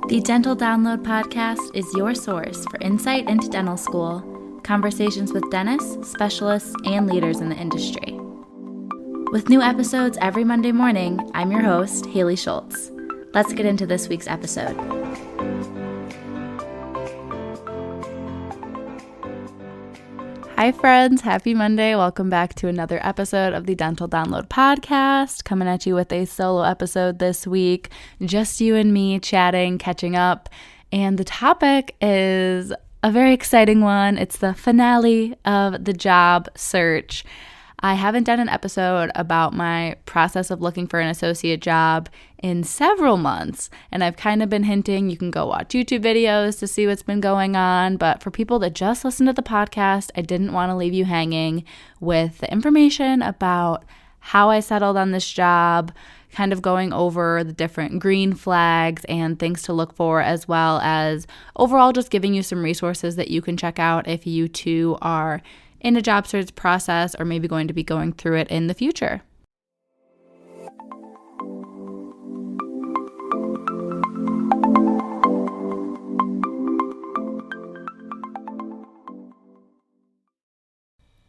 The Dental Download Podcast is your source for insight into dental school, conversations with dentists, specialists, and leaders in the industry. With new episodes every Monday morning, I'm your host, Haley Schultz. Let's get into this week's episode. Hi friends, happy Monday. Welcome back to another episode of the Dental Download Podcast. Coming at you with a solo episode this week. Just you and me chatting, catching up. And the topic is a very exciting one. It's the finale of the job search. I haven't done an episode about my process of looking for an associate job in several months, and I've kind of been hinting you can go watch YouTube videos to see what's been going on, but for people that just listen to the podcast, I didn't want to leave you hanging with the information about how I settled on this job, kind of going over the different green flags and things to look for, as well as overall just giving you some resources that you can check out if you too are in a job search process or maybe going to be going through it in the future.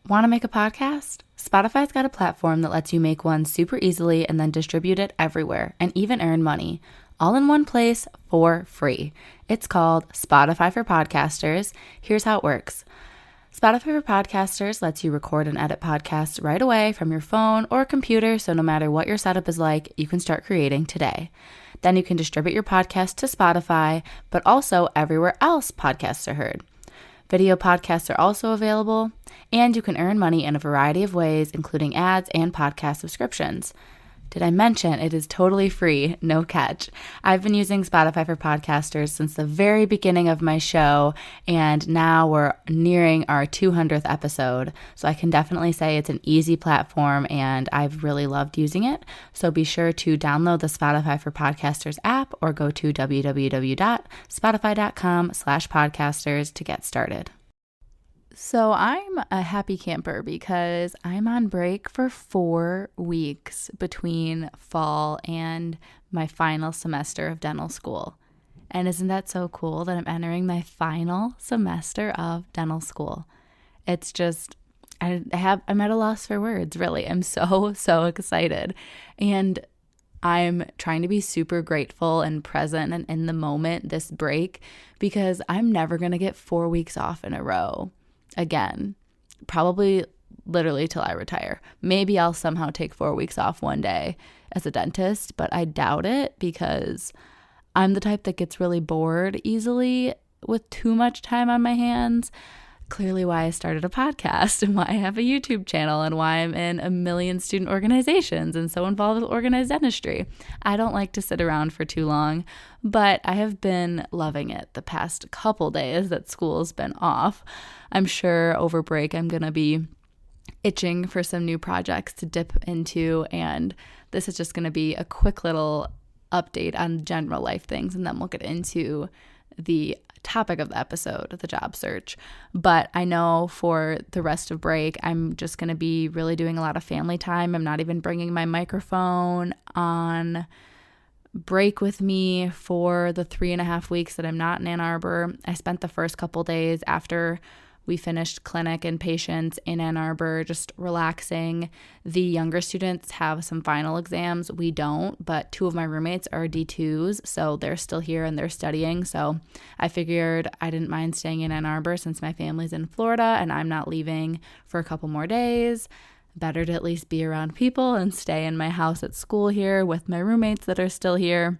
Want to make a podcast? Spotify's got a platform that lets you make one super easily and then distribute it everywhere and even earn money, all in one place for free. It's called Spotify for Podcasters. Here's how it works. Spotify for Podcasters lets you record and edit podcasts right away from your phone or computer, so no matter what your setup is like, you can start creating today. Then you can distribute your podcast to Spotify, but also everywhere else podcasts are heard. Video podcasts are also available, and you can earn money in a variety of ways, including ads and podcast subscriptions. Did I mention it is totally free, no catch? I've been using Spotify for Podcasters since the very beginning of my show, and now we're nearing our 200th episode, so I can definitely say it's an easy platform, and I've really loved using it. So be sure to download the Spotify for Podcasters app or go to www.spotify.com/podcasters to get started. So I'm a happy camper because I'm on break for 4 weeks between fall and my final semester of dental school. And isn't that so cool that I'm entering my final semester of dental school? It's just, I'm at a loss for words, really. I'm so excited. And I'm trying to be super grateful and present and in the moment this break because I'm never going to get 4 weeks off in a row. Again, probably literally till I retire. Maybe I'll somehow take 4 weeks off one day as a dentist, but I doubt it because I'm the type that gets really bored easily with too much time on my hands. Clearly why I started a podcast and why I have a YouTube channel and why I'm in a million student organizations and so involved with organized dentistry. I don't like to sit around for too long, but I have been loving it the past couple days that school's been off. I'm sure over break I'm going to be itching for some new projects to dip into, and this is just going to be a quick little update on general life things, and then we'll get into the topic of the episode, the job search. But I know for the rest of break, I'm just going to be really doing a lot of family time. I'm not even bringing my microphone on break with me for the 3.5 weeks that I'm not in Ann Arbor. I spent the first couple days after we finished clinic and patients in Ann Arbor just relaxing. The younger students have some final exams. We don't, but 2 of my roommates are D2s, so they're still here and they're studying. So I figured I didn't mind staying in Ann Arbor since my family's in Florida and I'm not leaving for a couple more days. Better to at least be around people and stay in my house at school here with my roommates that are still here.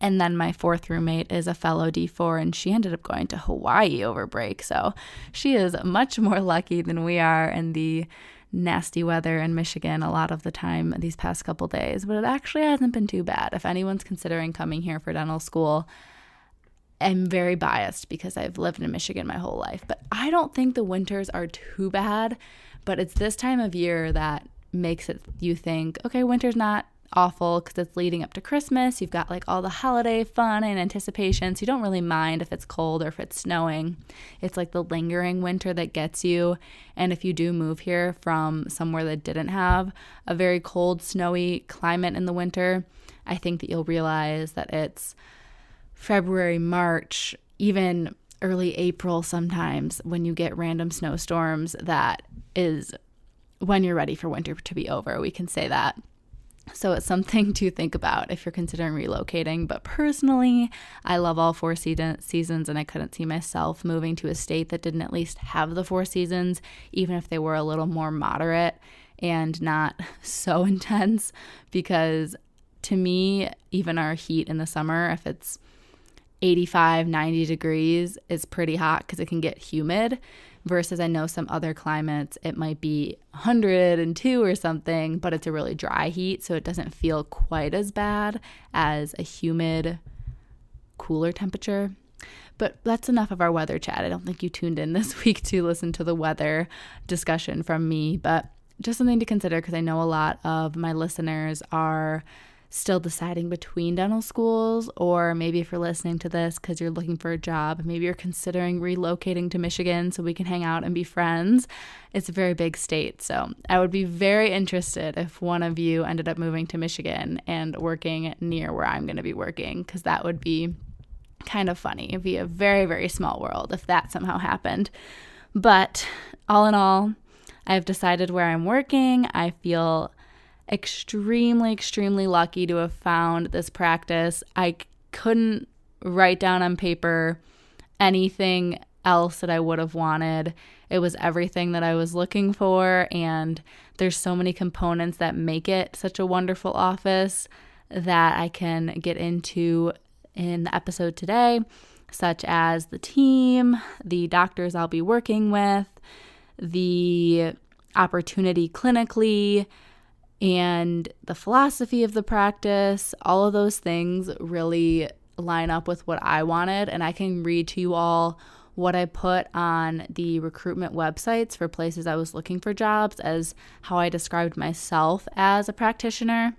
And then my 4th roommate is a fellow D4, and she ended up going to Hawaii over break. So she is much more lucky than we are in the nasty weather in Michigan a lot of the time these past couple days. But it actually hasn't been too bad. If anyone's considering coming here for dental school, I'm very biased because I've lived in Michigan my whole life. But I don't think the winters are too bad. But it's this time of year that makes it you think, okay, winter's not awful because it's leading up to Christmas. You've got like all the holiday fun and anticipation, so you don't really mind if it's cold or if it's snowing. It's like the lingering winter that gets you. And if you do move here from somewhere that didn't have a very cold, snowy climate in the winter, I think that you'll realize that it's February, March, even early April sometimes when you get random snowstorms, that is when you're ready for winter to be over. We can say that. So it's something to think about if you're considering relocating. But personally, I love all four seasons, and I couldn't see myself moving to a state that didn't at least have the four seasons, even if they were a little more moderate and not so intense. Because to me, even our heat in the summer, if it's 85, 90 degrees, is pretty hot because it can get humid. Versus I know some other climates, it might be 102 or something, but it's a really dry heat, so it doesn't feel quite as bad as a humid, cooler temperature. But that's enough of our weather chat. I don't think you tuned in this week to listen to the weather discussion from me, but just something to consider because I know a lot of my listeners are still deciding between dental schools, or maybe if you're listening to this because you're looking for a job, maybe you're considering relocating to Michigan so we can hang out and be friends. It's a very big state, so I would be very interested if one of you ended up moving to Michigan and working near where I'm going to be working, because that would be kind of funny. It'd be a very, very small world if that somehow happened. But all in all, I've decided where I'm working. I feel extremely, extremely lucky to have found this practice. I couldn't write down on paper anything else that I would have wanted. It was everything that I was looking for, and there's so many components that make it such a wonderful office that I can get into in the episode today, such as the team, the doctors I'll be working with, the opportunity clinically, and the philosophy of the practice. All of those things really line up with what I wanted, and I can read to you all what I put on the recruitment websites for places I was looking for jobs as how I described myself as a practitioner,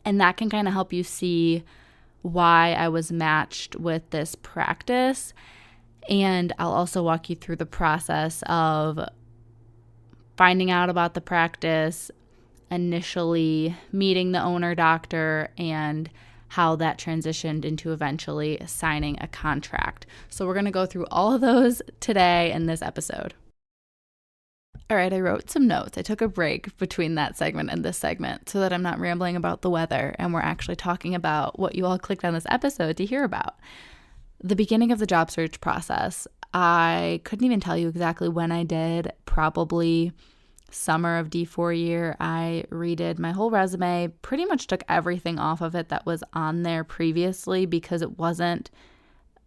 and that can kind of help you see why I was matched with this practice. And I'll also walk you through the process of finding out about the practice, initially meeting the owner doctor, and how that transitioned into eventually signing a contract. So we're going to go through all of those today in this episode. All right, I wrote some notes. I took a break between that segment and this segment so that I'm not rambling about the weather and we're actually talking about what you all clicked on this episode to hear about. The beginning of the job search process, I couldn't even tell you exactly when I did. Probably summer of D4 year, I redid my whole resume, pretty much took everything off of it that was on there previously because it wasn't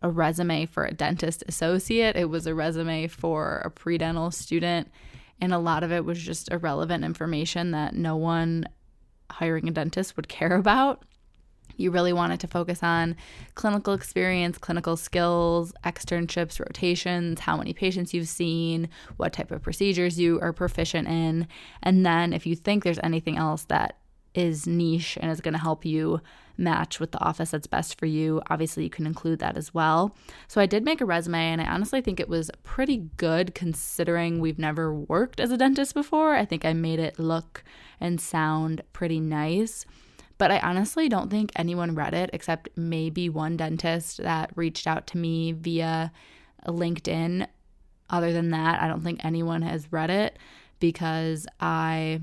a resume for a dentist associate. It was a resume for a pre-dental student, and a lot of it was just irrelevant information that no one hiring a dentist would care about. You really wanted to focus on clinical experience, clinical skills, externships, rotations, how many patients you've seen, what type of procedures you are proficient in. And then if you think there's anything else that is niche and is going to help you match with the office that's best for you, obviously you can include that as well. So I did make a resume, and I honestly think it was pretty good considering we've never worked as a dentist before. I think I made it look and sound pretty nice. But I honestly don't think anyone read it except maybe one dentist that reached out to me via LinkedIn. Other than that, I don't think anyone has read it because I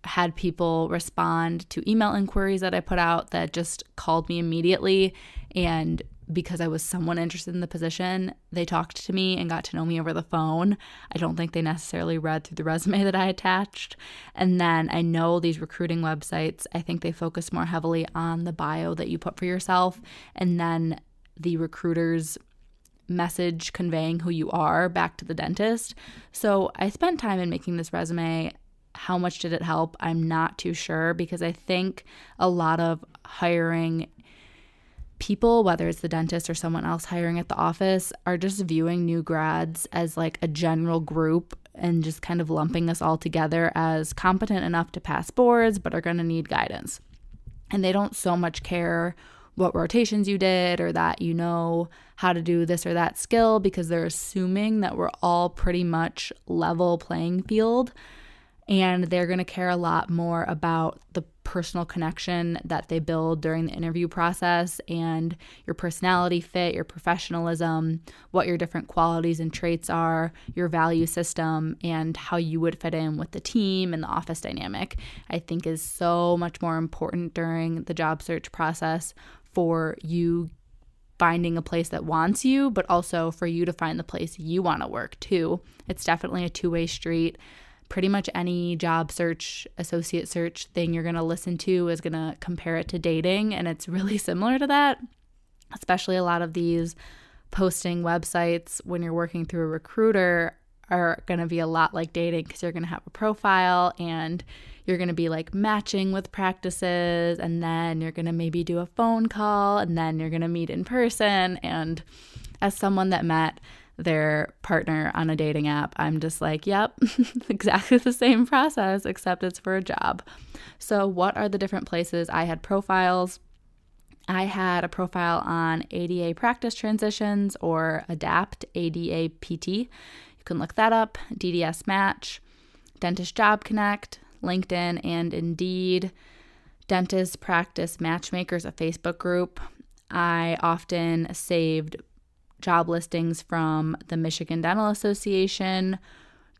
had people respond to email inquiries that I put out that just called me immediately. And because I was someone interested in the position, they talked to me and got to know me over the phone. I don't think they necessarily read through the resume that I attached. And then I know these recruiting websites, I think they focus more heavily on the bio that you put for yourself, and then the recruiter's message conveying who you are back to the dentist. So I spent time in making this resume. How much did it help? I'm not too sure, because I think a lot of hiring people, whether it's the dentist or someone else hiring at the office, are just viewing new grads as like a general group and just kind of lumping us all together as competent enough to pass boards but are going to need guidance. And they don't so much care what rotations you did or that you know how to do this or that skill, because they're assuming that we're all pretty much level playing field. And they're going to care a lot more about the personal connection that they build during the interview process, and your personality fit, your professionalism, what your different qualities and traits are, your value system, and how you would fit in with the team and the office dynamic, I think is so much more important during the job search process for you finding a place that wants you, but also for you to find the place you want to work too. It's definitely a two-way street. Pretty much any job search, associate search thing you're going to listen to is going to compare it to dating, and it's really similar to that, especially a lot of these posting websites when you're working through a recruiter are going to be a lot like dating, because you're going to have a profile and you're going to be like matching with practices, and then you're going to maybe do a phone call, and then you're going to meet in person. And as someone that met their partner on a dating app, I'm just like, yep, exactly the same process, except it's for a job. So what are the different places I had profiles? I had a profile on ADA Practice Transitions, or ADAPT, ADAPT. You can look that up. DDS Match, Dentist Job Connect, LinkedIn and Indeed, Dentist Practice Matchmakers, a Facebook group. I often saved job listings from the Michigan Dental Association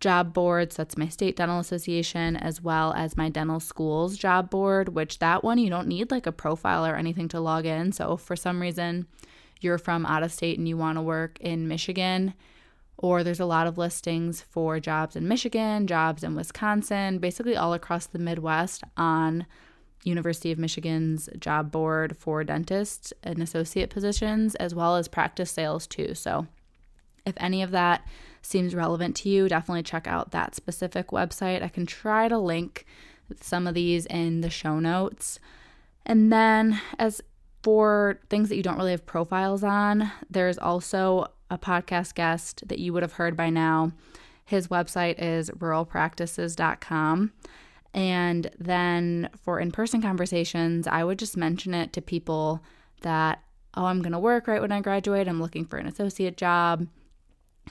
job boards, that's my state dental association, as well as my dental schools job board, which that one you don't need like a profile or anything to log in. So if for some reason you're from out of state and you want to work in Michigan, or there's a lot of listings for jobs in Michigan, jobs in Wisconsin, basically all across the Midwest on University of Michigan's job board for dentists and associate positions, as well as practice sales too. So if any of that seems relevant to you, definitely check out that specific website. I can try to link some of these in the show notes. And then as for things that you don't really have profiles on, there's also a podcast guest that you would have heard by now. His website is ruralpractices.com. And then for in-person conversations, I would just mention it to people that, oh, I'm going to work right when I graduate. I'm looking for an associate job.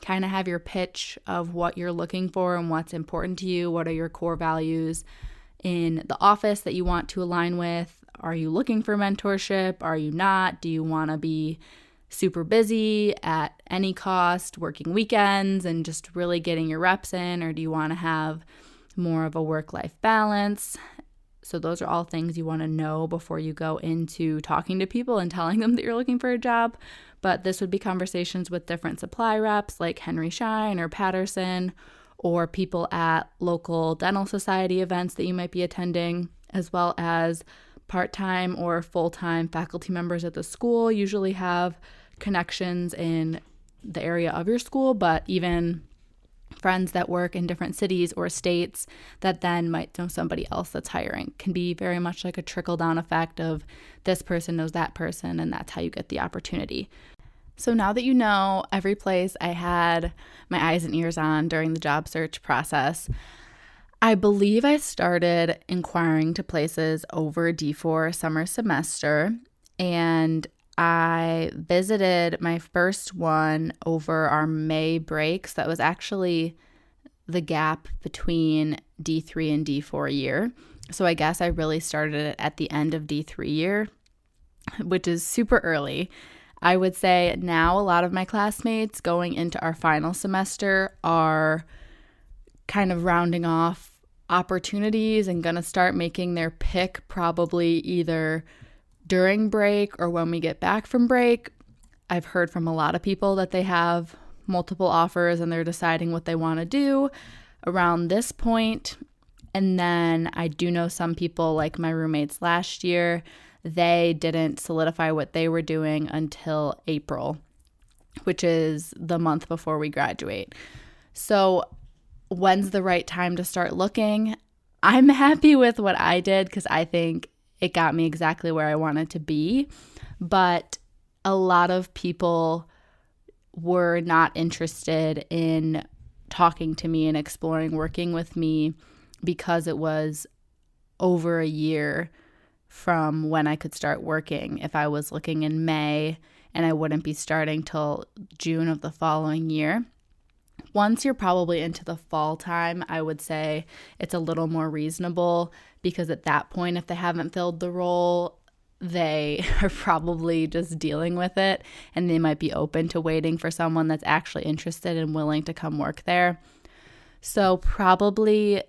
Kind of have your pitch of what you're looking for and what's important to you. What are your core values in the office that you want to align with? Are you looking for mentorship? Are you not? Do you want to be super busy at any cost, working weekends and just really getting your reps in? Or do you want to have more of a work-life balance? So those are all things you want to know before you go into talking to people and telling them that you're looking for a job. But this would be conversations with different supply reps like Henry Schein or Patterson, or people at local dental society events that you might be attending, as well as part-time or full-time faculty members at the school. Usually have connections in the area of your school, but even friends that work in different cities or states that then might know somebody else that's hiring. Can be very much like a trickle-down effect of this person knows that person, and that's how you get the opportunity. So now that you know every place I had my eyes and ears on during the job search process, I believe I started inquiring to places over D4 summer semester, and I visited my first one over our May breaks. That was actually the gap between D3 and D4 year. So I guess I really started it at the end of D3 year, which is super early. I would say now a lot of my classmates going into our final semester are kind of rounding off opportunities and going to start making their pick probably either during break or when we get back from break. I've heard from a lot of people that they have multiple offers and they're deciding what they want to do around this point. And then I do know some people, like my roommates last year, they didn't solidify what they were doing until April, which is the month before we graduate. So when's the right time to start looking? I'm happy with what I did because I think it got me exactly where I wanted to be. But a lot of people were not interested in talking to me and exploring working with me because it was over a year from when I could start working. If I was looking in May and I wouldn't be starting till June of the following year. Once you're probably into the fall time, I would say it's a little more reasonable because at that point, if they haven't filled the role, they are probably just dealing with it, and they might be open to waiting for someone that's actually interested and willing to come work there. So probably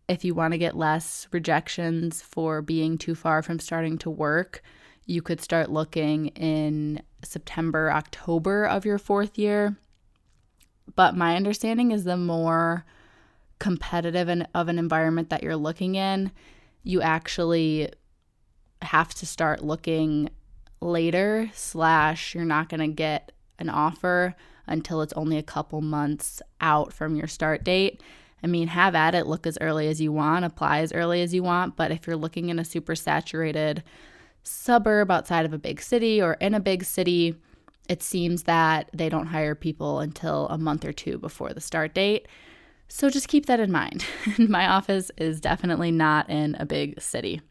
if you want to get less rejections for being too far from starting to work, you could start looking in September, October of your 4th year. But my understanding is the more competitive of an environment that you're looking in, you actually have to start looking later, / you're not going to get an offer until it's only a couple months out from your start date. I mean, have at it, look as early as you want, apply as early as you want, but if you're looking in a super saturated suburb outside of a big city or in a big city, it seems that they don't hire people until a month or 2 before the start date. So just keep that in mind. My office is definitely not in a big city.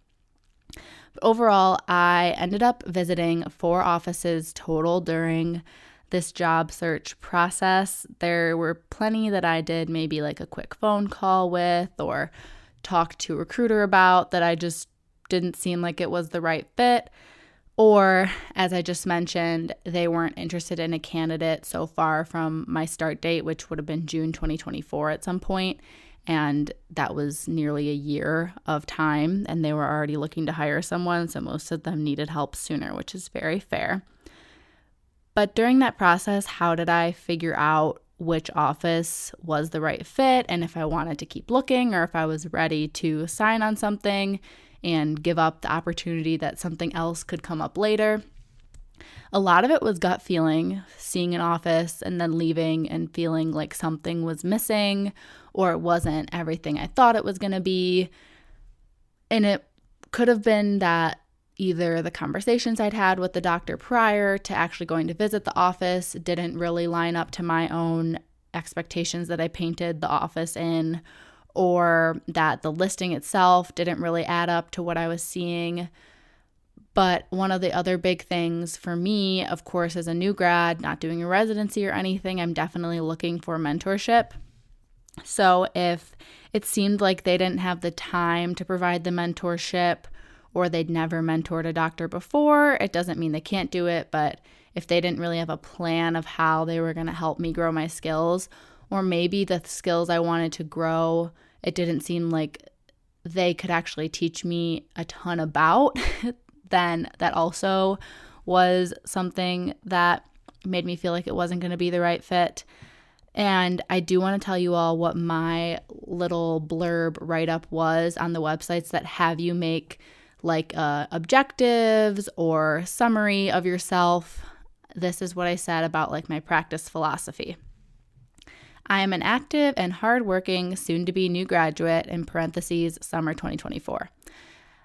But overall, I ended up visiting 4 offices total during this job search process. There were plenty that I did maybe like a quick phone call with or talked to a recruiter about that I just didn't seem like it was the right fit. Or, as I just mentioned, they weren't interested in a candidate so far from my start date, which would have been June 2024 at some point. And that was nearly a year of time, and they were already looking to hire someone, so most of them needed help sooner, which is very fair. But during that process, how did I figure out which office was the right fit and if I wanted to keep looking or if I was ready to sign on something and give up the opportunity that something else could come up later? A lot of it was gut feeling, seeing an office and then leaving and feeling like something was missing or it wasn't everything I thought it was going to be. And it could have been that either the conversations I'd had with the doctor prior to actually going to visit the office didn't really line up to my own expectations that I painted the office in, or that the listing itself didn't really add up to what I was seeing. But one of the other big things for me, of course, as a new grad, not doing a residency or anything, I'm definitely looking for mentorship. So if it seemed like they didn't have the time to provide the mentorship, or they'd never mentored a doctor before, it doesn't mean they can't do it, but if they didn't really have a plan of how they were going to help me grow my skills, or maybe the skills I wanted to grow, it didn't seem like they could actually teach me a ton about, then that also was something that made me feel like it wasn't going to be the right fit. And I do want to tell you all what my little blurb write-up was on the websites that have you make like objectives or summary of yourself. This is what I said about like my practice philosophy. I am an active and hardworking soon-to-be new graduate, in parentheses, summer 2024.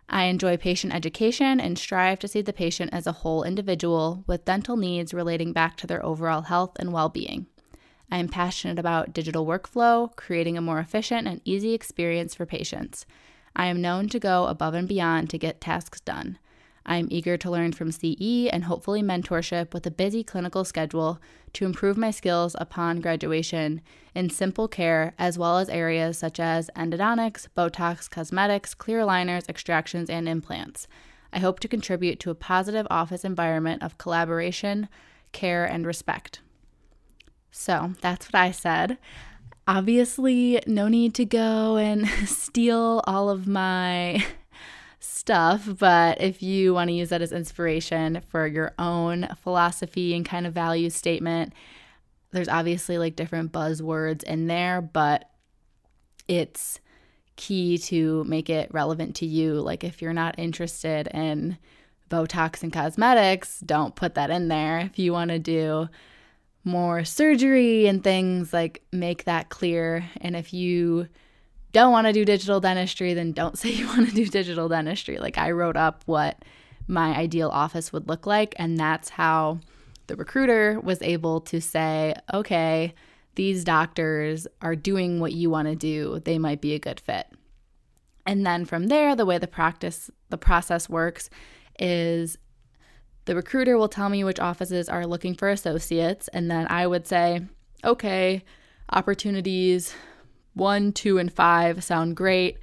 I enjoy patient education and strive to see the patient as a whole individual with dental needs relating back to their overall health and well-being. I am passionate about digital workflow, creating a more efficient and easy experience for patients. I am known to go above and beyond to get tasks done. I am eager to learn from CE and hopefully mentorship with a busy clinical schedule to improve my skills upon graduation in simple care, as well as areas such as endodontics, Botox, cosmetics, clear aligners, extractions, and implants. I hope to contribute to a positive office environment of collaboration, care, and respect. So that's what I said. Obviously, no need to go and steal all of my stuff, but if you want to use that as inspiration for your own philosophy and kind of value statement, there's obviously like different buzzwords in there, but it's key to make it relevant to you. Like if you're not interested in Botox and cosmetics, don't put that in there. If you want to do more surgery and things, like make that clear. And if you don't want to do digital dentistry, then don't say you want to do digital dentistry. Like I wrote up what my ideal office would look like, and that's how the recruiter was able to say, okay, these doctors are doing what you want to do. They might be a good fit. And then from there, the way the process works is the recruiter will tell me which offices are looking for associates, and then I would say, okay, opportunities 1, 2, and 5 sound great.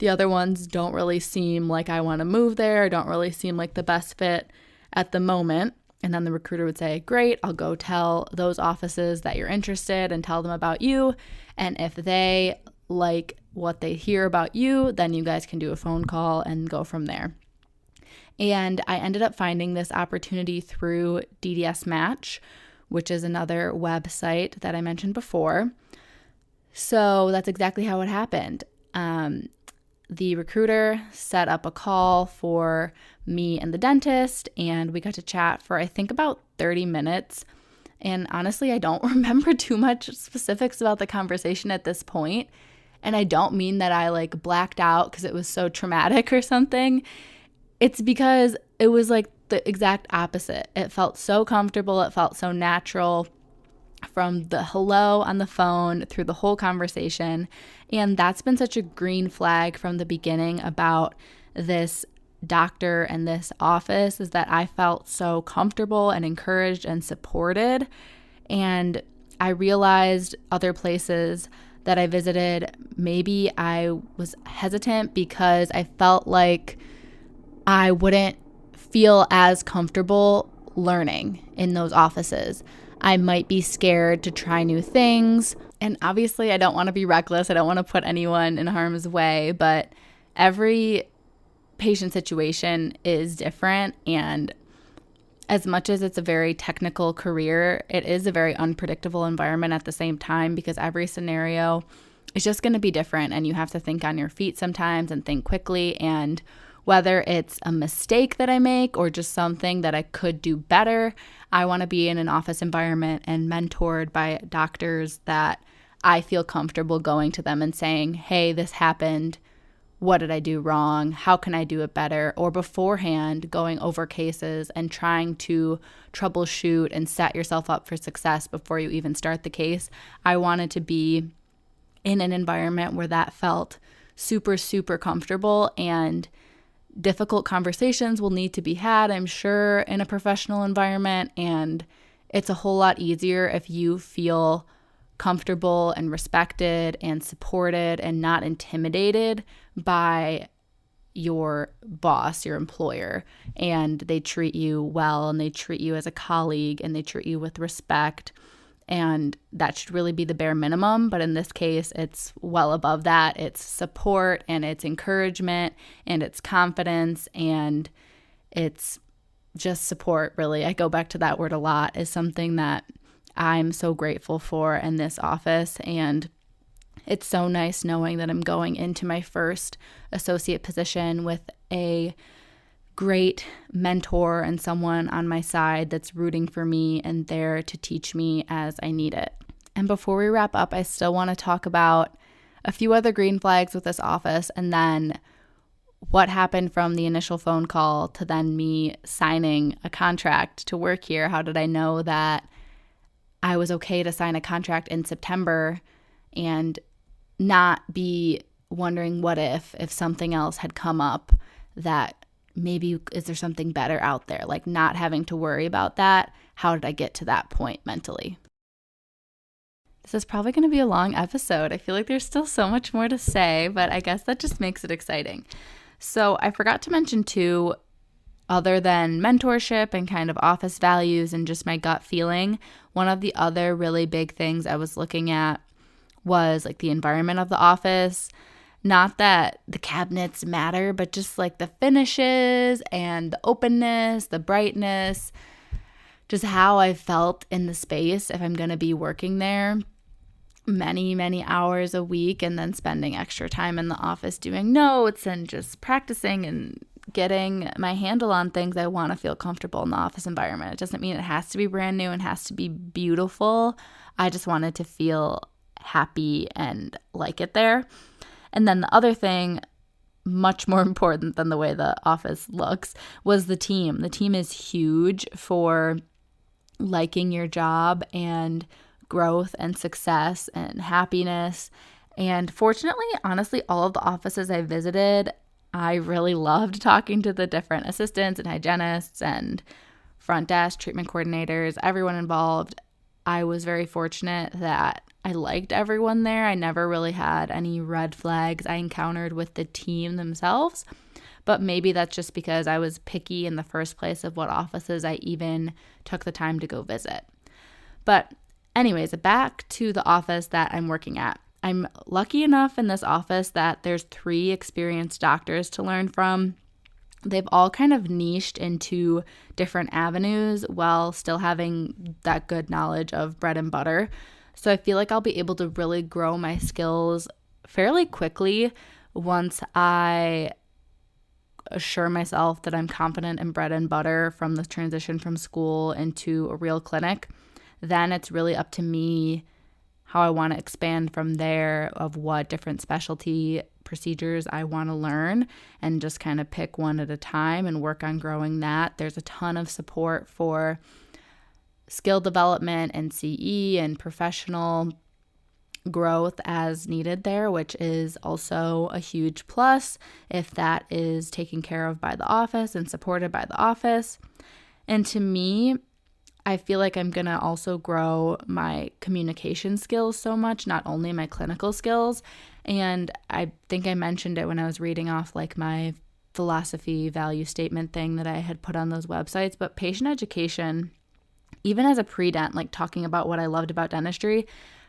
the other ones don't really seem like I want to move there, don't really seem like the best fit at the moment. And then the recruiter would say, great, I'll go tell those offices that you're interested and tell them about you. And if they like what they hear about you, then you guys can do a phone call and go from there. And I ended up finding this opportunity through DDS Match, which is another website that I mentioned before. So that's exactly how it happened. The recruiter set up a call for me and the dentist, and we got to chat for, I think, about 30 minutes. And honestly, I don't remember too much specifics about the conversation at this point. And I don't mean that I like blacked out because it was so traumatic or something. It's because it was like the exact opposite. It felt so comfortable. It felt so natural from the hello on the phone through the whole conversation. And that's been such a green flag from the beginning about this doctor and this office, is that I felt so comfortable and encouraged and supported. And I realized other places that I visited, maybe I was hesitant because I felt like I wouldn't feel as comfortable learning in those offices. I might be scared to try new things. And obviously, I don't want to be reckless. I don't want to put anyone in harm's way, but every patient situation is different. And as much as it's a very technical career, it is a very unpredictable environment at the same time, because every scenario is just going to be different. And you have to think on your feet sometimes and think quickly. And whether it's a mistake that I make or just something that I could do better, I want to be in an office environment and mentored by doctors that I feel comfortable going to them and saying, hey, this happened. What did I do wrong? How can I do it better? Or beforehand, going over cases and trying to troubleshoot and set yourself up for success before you even start the case. I wanted to be in an environment where that felt super, super comfortable, and difficult conversations will need to be had, I'm sure, in a professional environment. And it's a whole lot easier if you feel comfortable and respected and supported and not intimidated by your boss, your employer, and they treat you well and they treat you as a colleague and they treat you with respect. And that should really be the bare minimum. But in this case, it's well above that. It's support and it's encouragement and it's confidence and it's just support, really. I go back to that word a lot, is something that I'm so grateful for in this office. And it's so nice knowing that I'm going into my first associate position with a great mentor and someone on my side that's rooting for me and there to teach me as I need it. And before we wrap up, I still want to talk about a few other green flags with this office, and then what happened from the initial phone call to then me signing a contract to work here. How did I know that I was okay to sign a contract in September and not be wondering what if something else had come up, that maybe is there something better out there, like not having to worry about that. How did I get to that point mentally? This is probably going to be a long episode. I feel like there's still so much more to say, but I guess that just makes it exciting. So I forgot to mention too, other than mentorship and kind of office values and just my gut feeling, one of the other really big things I was looking at was like the environment of the office. Not that the cabinets matter, but just like the finishes and the openness, the brightness, just how I felt in the space if I'm going to be working there many, many hours a week and then spending extra time in the office doing notes and just practicing and getting my handle on things. I want to feel comfortable in the office environment. It doesn't mean it has to be brand new and has to be beautiful. I just wanted to feel happy and like it there. And then the other thing, much more important than the way the office looks, was the team. The team is huge for liking your job and growth and success and happiness. And fortunately, honestly, all of the offices I visited, I really loved talking to the different assistants and hygienists and front desk, treatment coordinators, everyone involved. I was very fortunate that I liked everyone there. I never really had any red flags I encountered with the team themselves, but maybe that's just because I was picky in the first place of what offices I even took the time to go visit. But anyways, back to the office that I'm working at. I'm lucky enough in this office that there's 3 experienced doctors to learn from. They've all kind of niched into different avenues while still having that good knowledge of bread and butter. So I feel like I'll be able to really grow my skills fairly quickly once I assure myself that I'm confident in bread and butter from the transition from school into a real clinic. Then it's really up to me how I want to expand from there of what different specialty procedures I want to learn and just kind of pick one at a time and work on growing that. There's a ton of support for skill development and CE and professional growth as needed there, which is also a huge plus if that is taken care of by the office and supported by the office. And to me, I feel like I'm going to also grow my communication skills so much, not only my clinical skills. And I think I mentioned it when I was reading off like my philosophy value statement thing that I had put on those websites, but patient education, even as a pre-dent, like talking about what I loved about dentistry,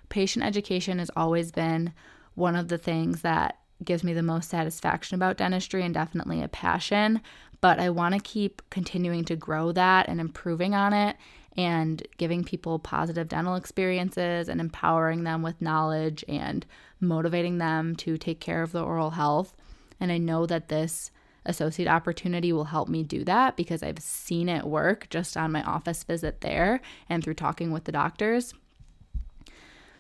patient education has always been one of the things that gives me the most satisfaction about dentistry and definitely a passion. But I want to keep continuing to grow that and improving on it and giving people positive dental experiences and empowering them with knowledge and motivating them to take care of their oral health. And I know that this associate opportunity will help me do that because I've seen it work just on my office visit there and through talking with the doctors.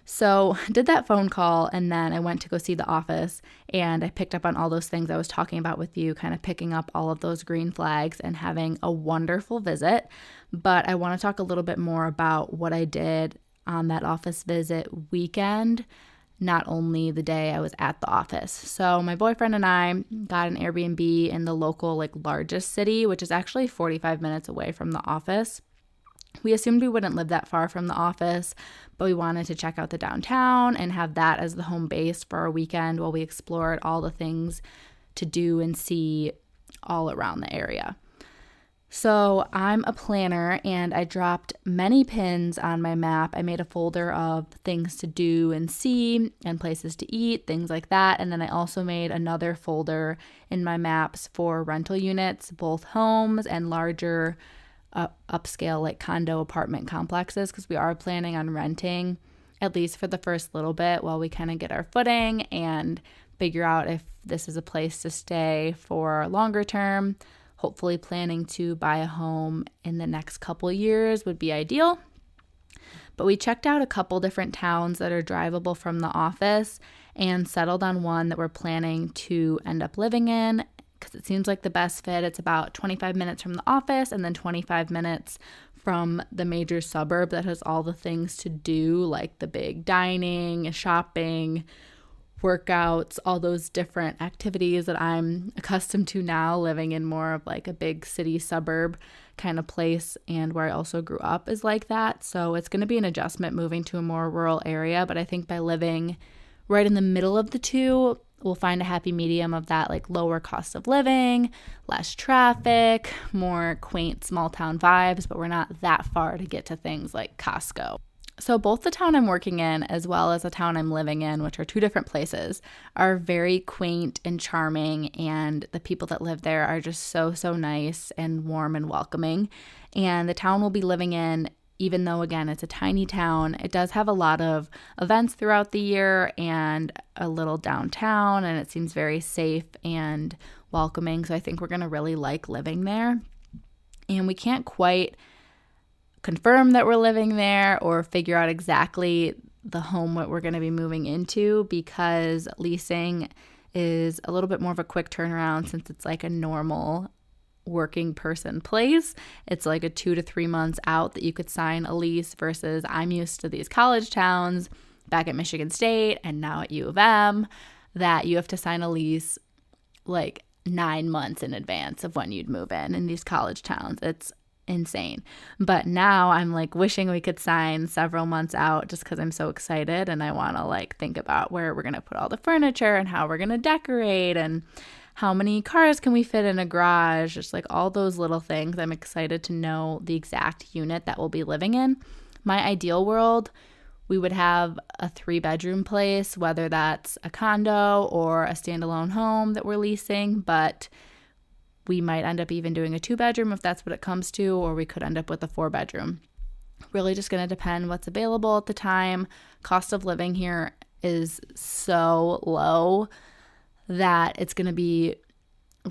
So did that phone call, and then I went to go see the office, and I picked up on all those things I was talking about with you, kind of picking up all of those green flags and having a wonderful visit. But I want to talk a little bit more about what I did on that office visit weekend, not only the day I was at the office. So my boyfriend and I got an Airbnb in the local, largest city, which is actually 45 minutes away from the office. We assumed we wouldn't live that far from the office, but we wanted to check out the downtown and have that as the home base for our weekend while we explored all the things to do and see all around the area. So I'm a planner, and I dropped many pins on my map. I made a folder of things to do and see and places to eat, things like that. And then I also made another folder in my maps for rental units, both homes and larger upscale condo apartment complexes, because we are planning on renting at least for the first little bit while we kind of get our footing and figure out if this is a place to stay for longer term. Hopefully planning to buy a home in the next couple years would be ideal. But we checked out a couple different towns that are drivable from the office and settled on one that we're planning to end up living in, because it seems like the best fit. It's about 25 minutes from the office and then 25 minutes from the major suburb that has all the things to do, like the big dining, shopping, workouts, all those different activities that I'm accustomed to now, living in more of a big city suburb kind of place, and where I also grew up is like that. So it's going to be an adjustment moving to a more rural area, but I think by living right in the middle of the two, we'll find a happy medium of that, lower cost of living, less traffic, more quaint small town vibes, but we're not that far to get to things like Costco. So both the town I'm working in as well as the town I'm living in, which are two different places, are very quaint and charming, and the people that live there are just so nice and warm and welcoming. And the town we'll be living in, even though, again, it's a tiny town, it does have a lot of events throughout the year and a little downtown, and it seems very safe and welcoming. So I think we're going to really like living there. And we can't quite confirm that we're living there or figure out exactly the home that we're going to be moving into, because leasing is a little bit more of a quick turnaround since it's a normal working person place. It's a 2 to 3 months out that you could sign a lease, versus I'm used to these college towns back at Michigan State and now at U of M that you have to sign a lease 9 months in advance of when you'd move in these college towns. It's insane. But now I'm like wishing we could sign several months out just because I'm so excited and I want to like think about where we're going to put all the furniture and how we're going to decorate and how many cars can we fit in a garage, just like all those little things. I'm excited to know the exact unit that we'll be living in. My ideal world, we would have a 3-bedroom place, whether that's a condo or a standalone home that we're leasing, but we might end up even doing a 2-bedroom if that's what it comes to, or we could end up with a 4-bedroom. Really just going to depend what's available at the time. Cost of living here is so low that it's going to be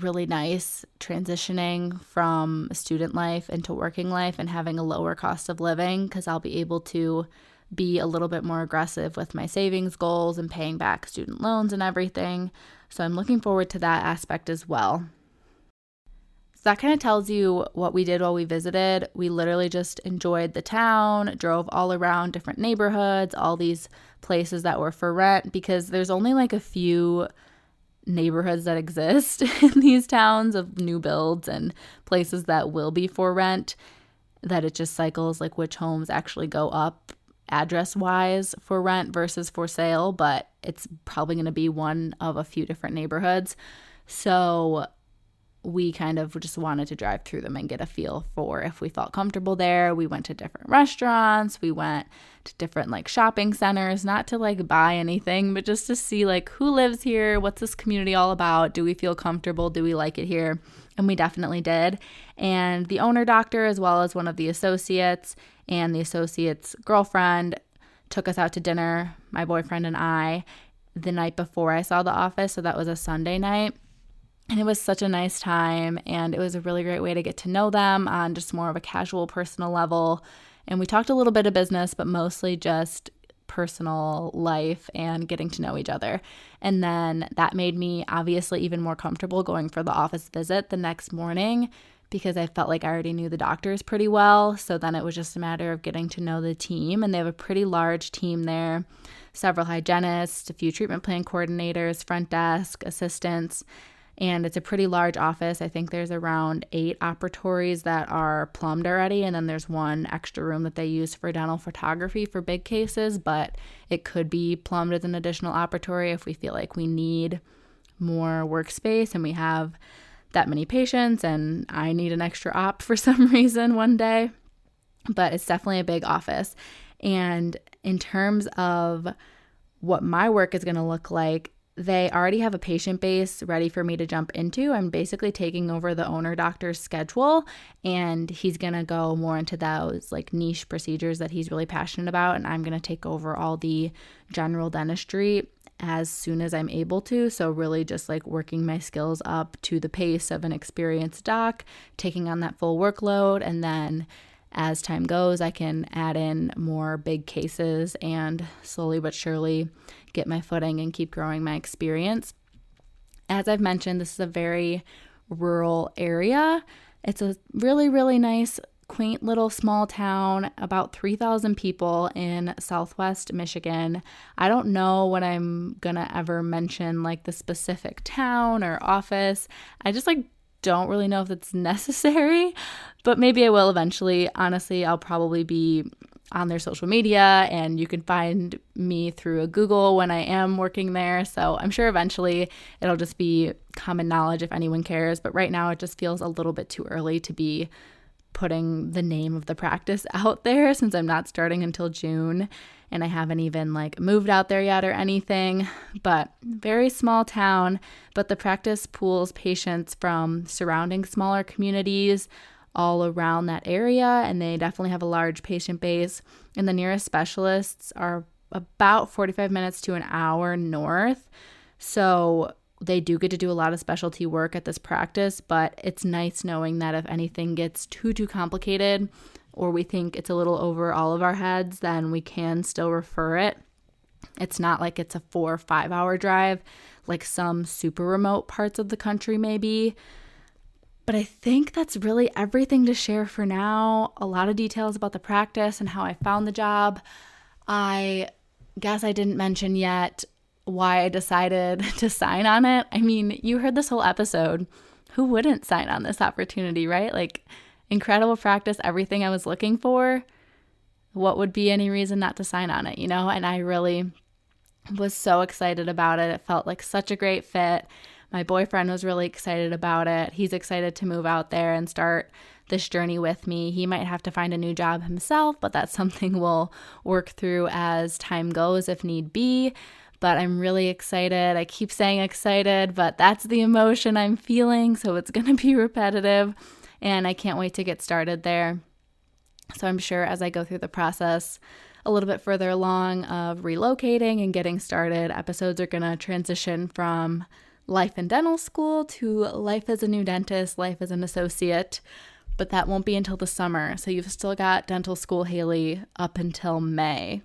really nice transitioning from student life into working life and having a lower cost of living, because I'll be able to be a little bit more aggressive with my savings goals and paying back student loans and everything. So I'm looking forward to that aspect as well. So that kind of tells you what we did while we visited. We literally just enjoyed the town, drove all around different neighborhoods, all these places that were for rent, because there's only like a few neighborhoods that exist in these towns of new builds and places that will be for rent, that it just cycles like which homes actually go up address wise for rent versus for sale, but it's probably going to be one of a few different neighborhoods. So we kind of just wanted to drive through them and get a feel for if we felt comfortable there. We went to different restaurants. We went to different like shopping centers, not to like buy anything, but just to see like who lives here, what's this community all about, do we feel comfortable, do we like it here? And we definitely did. And the owner doctor, as well as one of the associates and the associate's girlfriend, took us out to dinner, my boyfriend and I, the night before I saw The Office. So that was a Sunday night. And it was such a nice time, and it was a really great way to get to know them on just more of a casual, personal level. And we talked a little bit of business, but mostly just personal life and getting to know each other. And then that made me obviously even more comfortable going for the office visit the next morning, because I felt like I already knew the doctors pretty well. So then it was just a matter of getting to know the team, and they have a pretty large team there. Several hygienists, a few treatment plan coordinators, front desk, assistants. And it's a pretty large office. I think there's around 8 operatories that are plumbed already. And then there's one extra room that they use for dental photography for big cases. But it could be plumbed as an additional operatory if we feel like we need more workspace and we have that many patients and I need an extra op for some reason one day. But it's definitely a big office. And in terms of what my work is going to look like, they already have a patient base ready for me to jump into. I'm basically taking over the owner doctor's schedule, and he's going to go more into those like niche procedures that he's really passionate about. And I'm going to take over all the general dentistry as soon as I'm able to. So really just like working my skills up to the pace of an experienced doc, taking on that full workload. And then as time goes, I can add in more big cases and slowly but surely get my footing and keep growing my experience. As I've mentioned, this is a very rural area. It's a really, really nice, quaint little small town, about 3,000 people in Southwest Michigan. I don't know when I'm gonna ever mention like the specific town or office. I just like don't really know if it's necessary, but maybe I will eventually. Honestly, I'll probably be on their social media, and you can find me through a Google when I am working there. So I'm sure eventually it'll just be common knowledge if anyone cares. But right now it just feels a little bit too early to be putting the name of the practice out there, since I'm not starting until June and I haven't even like moved out there yet or anything. But very small town, but the practice pools patients from surrounding smaller communities all around that area, and they definitely have a large patient base. And the nearest specialists are about 45 minutes to an hour north. So they do get to do a lot of specialty work at this practice, but it's nice knowing that if anything gets too complicated or we think it's a little over all of our heads, then we can still refer it. It's not like it's a 4 or 5 hour drive like some super remote parts of the country may be. But I think that's really everything to share for now. A lot of details about the practice and how I found the job. I guess I didn't mention yet why I decided to sign on it. I mean, you heard this whole episode. Who wouldn't sign on this opportunity, right? Like, incredible practice, everything I was looking for. What would be any reason not to sign on it, you know? And I really was so excited about it. It felt like such a great fit. My boyfriend was really excited about it. He's excited to move out there and start this journey with me. He might have to find a new job himself, but that's something we'll work through as time goes if need be. But I'm really excited. I keep saying excited, but that's the emotion I'm feeling, so it's going to be repetitive, and I can't wait to get started there. So I'm sure as I go through the process a little bit further along of relocating and getting started, episodes are going to transition from life in dental school to life as a new dentist, life as an associate, but that won't be until the summer. So you've still got Dental School Haley up until May.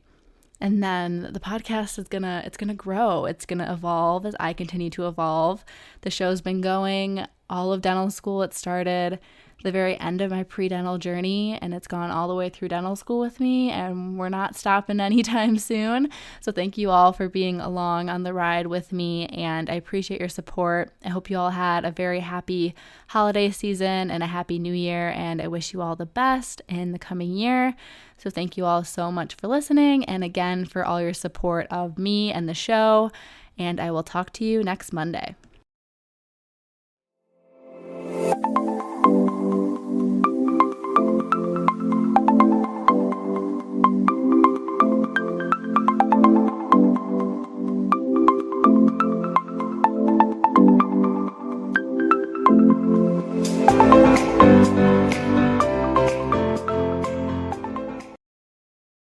And then the podcast is it's gonna grow. It's gonna evolve as I continue to evolve. The show's been going all of dental school. It started the very end of my pre-dental journey, and it's gone all the way through dental school with me, and we're not stopping anytime soon. So thank you all for being along on the ride with me, and I appreciate your support. I hope you all had a very happy holiday season and a happy new year, and I wish you all the best in the coming year. So thank you all so much for listening, and again for all your support of me and the show, and I will talk to you next Monday.